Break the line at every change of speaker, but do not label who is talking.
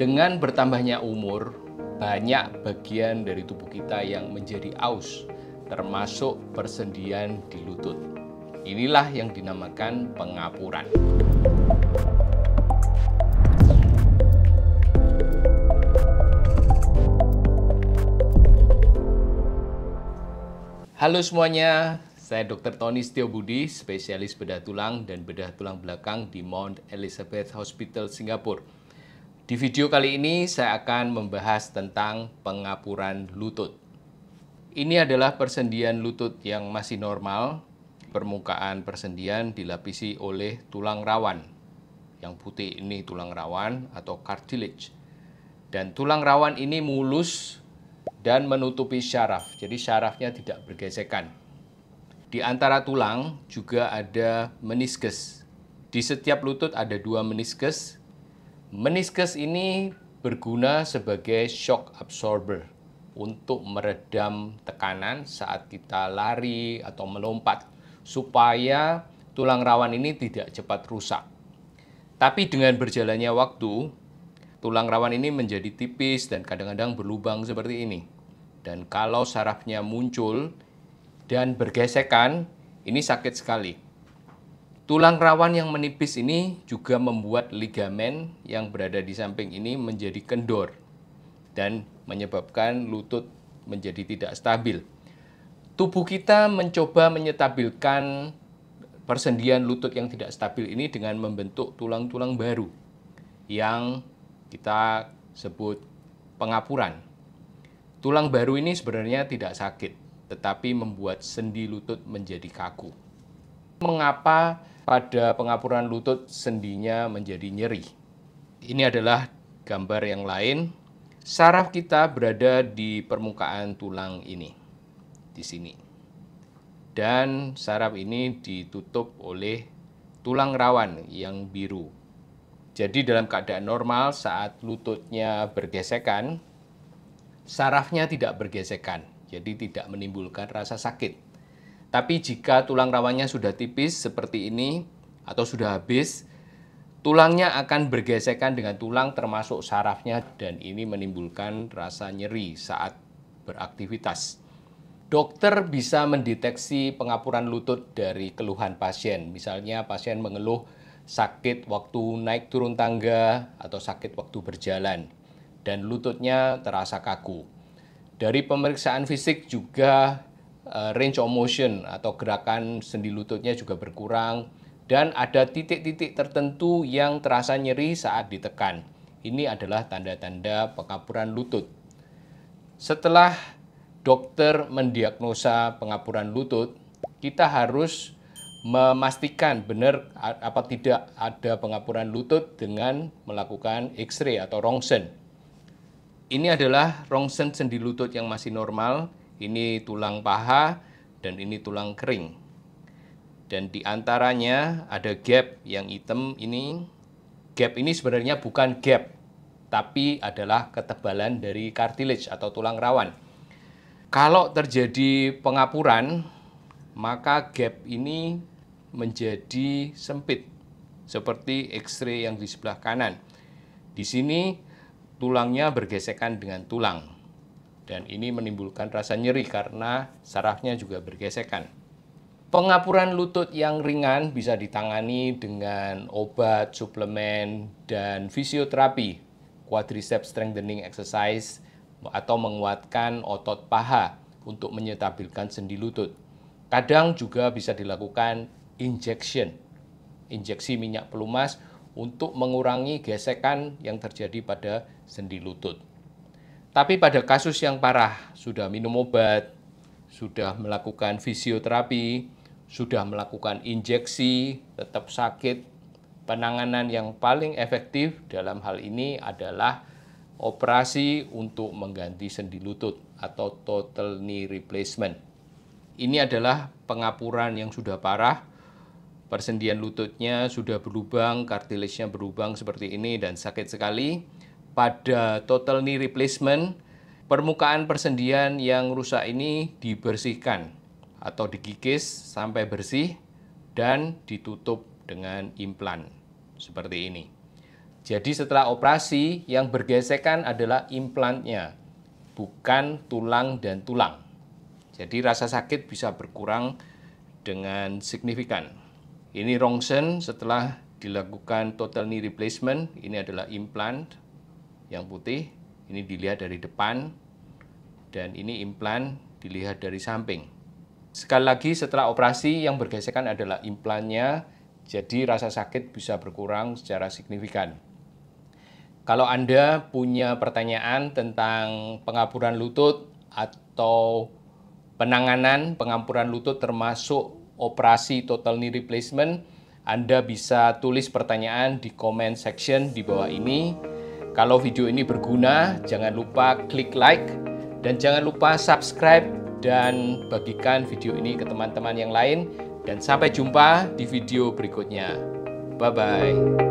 Dengan bertambahnya umur, banyak bagian dari tubuh kita yang menjadi aus, termasuk persendian di lutut. Inilah yang dinamakan pengapuran. Halo semuanya, saya Dr. Tony Setiobudi, spesialis bedah tulang dan bedah tulang belakang di Mount Elizabeth Hospital, Singapura. Di video kali ini saya akan membahas tentang pengapuran lutut. Ini adalah persendian lutut yang masih normal. Permukaan persendian dilapisi oleh tulang rawan. Yang putih ini tulang rawan atau cartilage. Dan tulang rawan ini mulus dan menutupi syaraf. Jadi syarafnya tidak bergesekan. Di antara tulang juga ada meniskus. Di setiap lutut ada 2 meniskus. Meniskus ini berguna sebagai shock absorber untuk meredam tekanan saat kita lari atau melompat, supaya tulang rawan ini tidak cepat rusak. Tapi dengan berjalannya waktu, tulang rawan ini menjadi tipis dan kadang-kadang berlubang seperti ini. Dan kalau sarafnya muncul dan bergesekan, ini sakit sekali. Tulang rawan yang menipis ini juga membuat ligamen yang berada di samping ini menjadi kendor dan menyebabkan lutut menjadi tidak stabil. Tubuh kita mencoba menyetabilkan persendian lutut yang tidak stabil ini dengan membentuk tulang-tulang baru yang kita sebut pengapuran. Tulang baru ini sebenarnya tidak sakit, tetapi membuat sendi lutut menjadi kaku. Mengapa pada pengapuran lutut sendinya menjadi nyeri? Ini adalah gambar yang lain. Saraf kita berada di permukaan tulang ini, di sini. Dan saraf ini ditutup oleh tulang rawan yang biru. Jadi dalam keadaan normal saat lututnya bergesekan, sarafnya tidak bergesekan, jadi tidak menimbulkan rasa sakit. Tapi jika tulang rawannya sudah tipis seperti ini atau sudah habis, tulangnya akan bergesekan dengan tulang termasuk sarafnya dan ini menimbulkan rasa nyeri saat beraktivitas. Dokter bisa mendeteksi pengapuran lutut dari keluhan pasien. Misalnya pasien mengeluh sakit waktu naik turun tangga atau sakit waktu berjalan dan lututnya terasa kaku. Dari pemeriksaan fisik juga range of motion atau gerakan sendi lututnya juga berkurang dan ada titik-titik tertentu yang terasa nyeri saat ditekan. Ini adalah tanda-tanda pengapuran lutut. Setelah dokter mendiagnosa pengapuran lutut, kita harus memastikan benar apa tidak ada pengapuran lutut dengan melakukan X-ray atau rongsen. Ini adalah rongsen sendi lutut yang masih normal. Ini tulang paha dan ini tulang kering. Dan di antaranya ada gap yang hitam ini. Gap ini sebenarnya bukan gap, tapi adalah ketebalan dari cartilage atau tulang rawan. Kalau terjadi pengapuran, maka gap ini menjadi sempit, seperti X-ray yang di sebelah kanan. Di sini tulangnya bergesekan dengan tulang. Dan ini menimbulkan rasa nyeri karena sarafnya juga bergesekan. Pengapuran lutut yang ringan bisa ditangani dengan obat, suplemen, dan fisioterapi, quadriceps strengthening exercise, atau menguatkan otot paha untuk menyetabilkan sendi lutut. Kadang juga bisa dilakukan injeksi minyak pelumas untuk mengurangi gesekan yang terjadi pada sendi lutut. Tapi pada kasus yang parah, sudah minum obat, sudah melakukan fisioterapi, sudah melakukan injeksi, tetap sakit, penanganan yang paling efektif dalam hal ini adalah operasi untuk mengganti sendi lutut atau total knee replacement. Ini adalah pengapuran yang sudah parah, persendian lututnya sudah berlubang, cartilage-nya berlubang seperti ini dan sakit sekali. Pada total knee replacement, permukaan persendian yang rusak ini dibersihkan atau dikikis sampai bersih dan ditutup dengan implan seperti ini. Jadi setelah operasi yang bergesekan adalah implantnya, bukan tulang dan tulang. Jadi rasa sakit bisa berkurang dengan signifikan. Ini rongsen setelah dilakukan total knee replacement. Ini adalah implant yang putih. Ini dilihat dari depan dan ini implant dilihat dari samping. Sekali lagi setelah operasi yang bergesekan adalah implantnya. Jadi rasa sakit bisa berkurang secara signifikan. Kalau Anda punya pertanyaan tentang pengampuran lutut atau penanganan pengampuran lutut termasuk operasi total knee replacement, Anda bisa tulis pertanyaan di comment section di bawah ini. Kalau video ini berguna, jangan lupa klik like dan jangan lupa subscribe dan bagikan video ini ke teman-teman yang lain. Dan sampai jumpa di video berikutnya. Bye-bye.